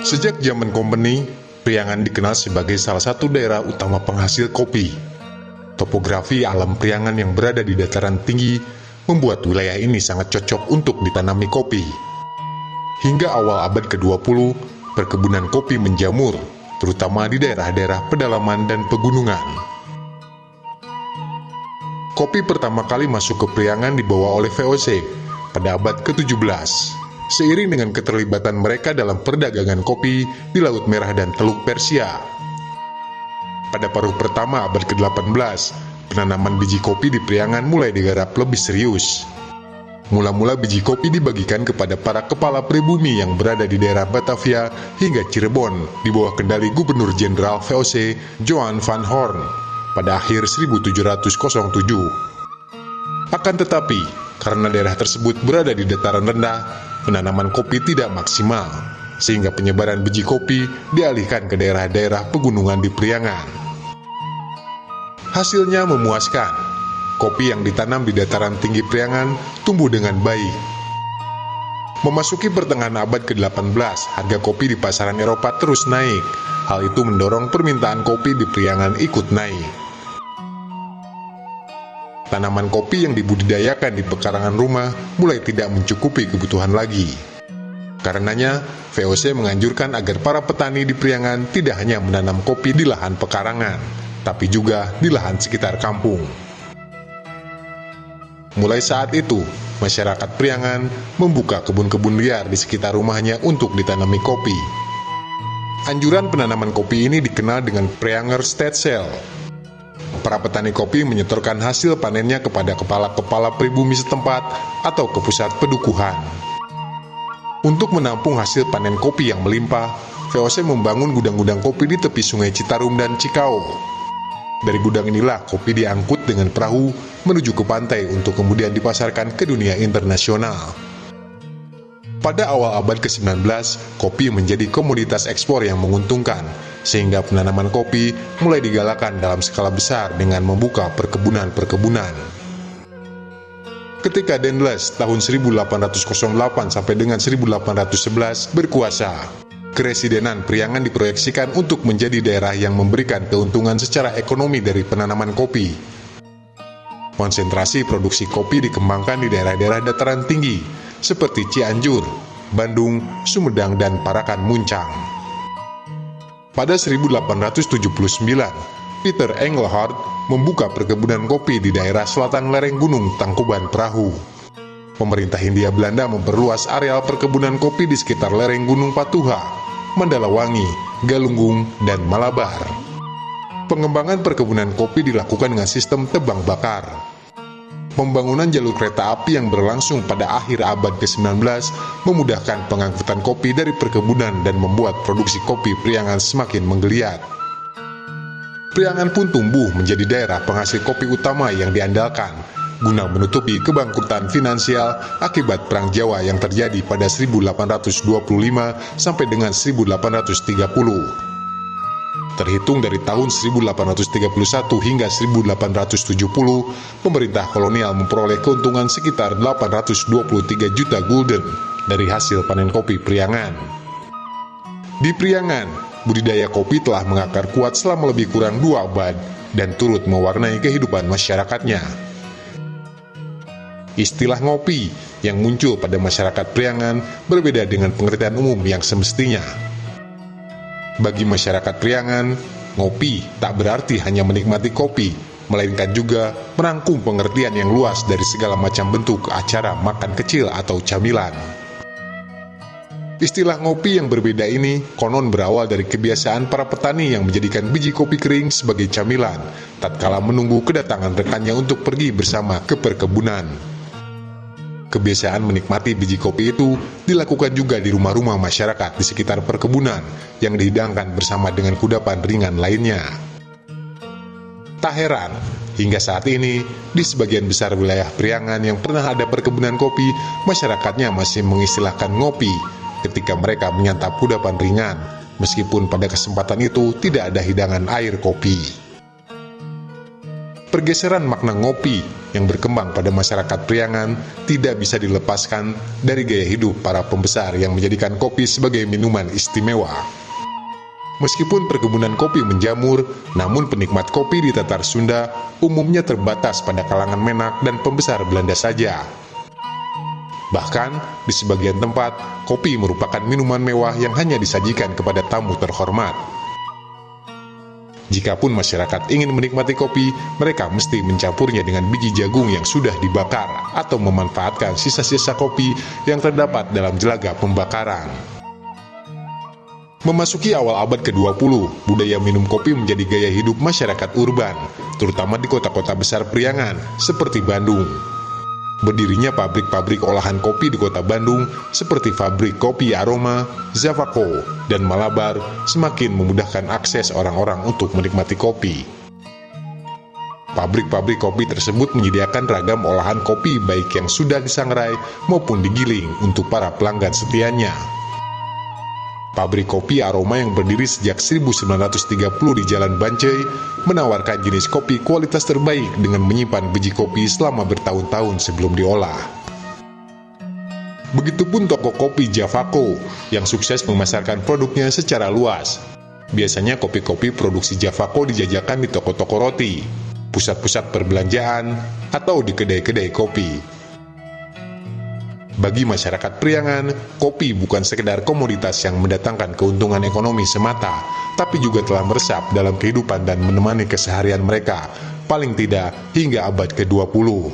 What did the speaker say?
Sejak zaman Kompeni, Priangan dikenal sebagai salah satu daerah utama penghasil kopi. Topografi alam Priangan yang berada di dataran tinggi membuat wilayah ini sangat cocok untuk ditanami kopi. Hingga awal abad ke-20, perkebunan kopi menjamur, terutama di daerah-daerah pedalaman dan pegunungan. Kopi pertama kali masuk ke Priangan dibawa oleh VOC pada abad ke-17. Seiring dengan keterlibatan mereka dalam perdagangan kopi di Laut Merah dan Teluk Persia. Pada paruh pertama abad ke-18, penanaman biji kopi di Priangan mulai digarap lebih serius. Mula-mula biji kopi dibagikan kepada para kepala pribumi yang berada di daerah Batavia hingga Cirebon di bawah kendali Gubernur Jenderal VOC Johan van Horn pada akhir 1707. Akan tetapi, karena daerah tersebut berada di dataran rendah, penanaman kopi tidak maksimal, sehingga penyebaran biji kopi dialihkan ke daerah-daerah pegunungan di Priangan. Hasilnya memuaskan. Kopi yang ditanam di dataran tinggi Priangan tumbuh dengan baik. Memasuki pertengahan abad ke-18, harga kopi di pasaran Eropa terus naik. Hal itu mendorong permintaan kopi di Priangan ikut naik. Tanaman kopi yang dibudidayakan di pekarangan rumah mulai tidak mencukupi kebutuhan lagi. Karenanya, VOC menganjurkan agar para petani di Priangan tidak hanya menanam kopi di lahan pekarangan, tapi juga di lahan sekitar kampung. Mulai saat itu, masyarakat Priangan membuka kebun-kebun liar di sekitar rumahnya untuk ditanami kopi. Anjuran penanaman kopi ini dikenal dengan Prianger Stetsel. Para petani kopi menyetorkan hasil panennya kepada kepala-kepala pribumi setempat atau ke pusat pedukuhan. Untuk menampung hasil panen kopi yang melimpah, VOC membangun gudang-gudang kopi di tepi Sungai Citarum dan Cikau. Dari gudang inilah kopi diangkut dengan perahu menuju ke pantai untuk kemudian dipasarkan ke dunia internasional. Pada awal abad ke-19, kopi menjadi komoditas ekspor yang menguntungkan, sehingga penanaman kopi mulai digalakan dalam skala besar dengan membuka perkebunan-perkebunan. Ketika Daendels tahun 1808 sampai dengan 1811 berkuasa, Keresidenan Priangan diproyeksikan untuk menjadi daerah yang memberikan keuntungan secara ekonomi dari penanaman kopi. Konsentrasi produksi kopi dikembangkan di daerah-daerah dataran tinggi, seperti Cianjur, Bandung, Sumedang, dan Parakan Muncang. Pada 1879, Peter Engelhard membuka perkebunan kopi di daerah selatan lereng Gunung Tangkuban Perahu. Pemerintah Hindia Belanda memperluas areal perkebunan kopi di sekitar lereng Gunung Patuha, Mandalawangi, Galunggung, dan Malabar. Pengembangan perkebunan kopi dilakukan dengan sistem tebang bakar. Pembangunan jalur kereta api yang berlangsung pada akhir abad ke-19 memudahkan pengangkutan kopi dari perkebunan dan membuat produksi kopi Priangan semakin menggeliat. Priangan pun tumbuh menjadi daerah penghasil kopi utama yang diandalkan, guna menutupi kebangkrutan finansial akibat Perang Jawa yang terjadi pada 1825 sampai dengan 1830. Terhitung dari tahun 1831 hingga 1870, pemerintah kolonial memperoleh keuntungan sekitar 823 juta gulden dari hasil panen kopi Priangan. Di Priangan, budidaya kopi telah mengakar kuat selama lebih kurang 2 abad dan turut mewarnai kehidupan masyarakatnya. Istilah ngopi yang muncul pada masyarakat Priangan berbeda dengan pengertian umum yang semestinya. Bagi masyarakat Priangan, ngopi tak berarti hanya menikmati kopi, melainkan juga merangkum pengertian yang luas dari segala macam bentuk acara makan kecil atau camilan. Istilah ngopi yang berbeda ini konon berawal dari kebiasaan para petani yang menjadikan biji kopi kering sebagai camilan, tatkala menunggu kedatangan rekannya untuk pergi bersama ke perkebunan. Kebiasaan menikmati biji kopi itu dilakukan juga di rumah-rumah masyarakat di sekitar perkebunan yang dihidangkan bersama dengan kudapan ringan lainnya. Tak heran, hingga saat ini, di sebagian besar wilayah Priangan yang pernah ada perkebunan kopi, masyarakatnya masih mengistilahkan ngopi ketika mereka menyantap kudapan ringan, meskipun pada kesempatan itu tidak ada hidangan air kopi. pergeseran makna ngopi yang berkembang pada masyarakat Priangan tidak bisa dilepaskan dari gaya hidup para pembesar yang menjadikan kopi sebagai minuman istimewa. Meskipun perkebunan kopi menjamur, namun penikmat kopi di Tatar Sunda umumnya terbatas pada kalangan menak dan pembesar Belanda saja. Bahkan, di sebagian tempat, kopi merupakan minuman mewah yang hanya disajikan kepada tamu terhormat. Jikapun masyarakat ingin menikmati kopi, mereka mesti mencampurnya dengan biji jagung yang sudah dibakar atau memanfaatkan sisa-sisa kopi yang terdapat dalam jelaga pembakaran. Memasuki awal abad ke-20, budaya minum kopi menjadi gaya hidup masyarakat urban, terutama di kota-kota besar Priangan seperti Bandung. Berdirinya pabrik-pabrik olahan kopi di kota Bandung seperti pabrik kopi Aroma, Zavako, dan Malabar semakin memudahkan akses orang-orang untuk menikmati kopi. Pabrik-pabrik kopi tersebut menyediakan ragam olahan kopi baik yang sudah disangrai maupun digiling untuk para pelanggan setianya. Pabrik kopi Aroma yang berdiri sejak 1930 di Jalan Bancai menawarkan jenis kopi kualitas terbaik dengan menyimpan biji kopi selama bertahun-tahun sebelum diolah. Begitupun toko kopi Javako yang sukses memasarkan produknya secara luas. Biasanya kopi-kopi produksi Javako dijajakan di toko-toko roti, pusat-pusat perbelanjaan, atau di kedai-kedai kopi. Bagi masyarakat Priangan, kopi bukan sekedar komoditas yang mendatangkan keuntungan ekonomi semata, tapi juga telah meresap dalam kehidupan dan menemani keseharian mereka, paling tidak hingga abad ke-20.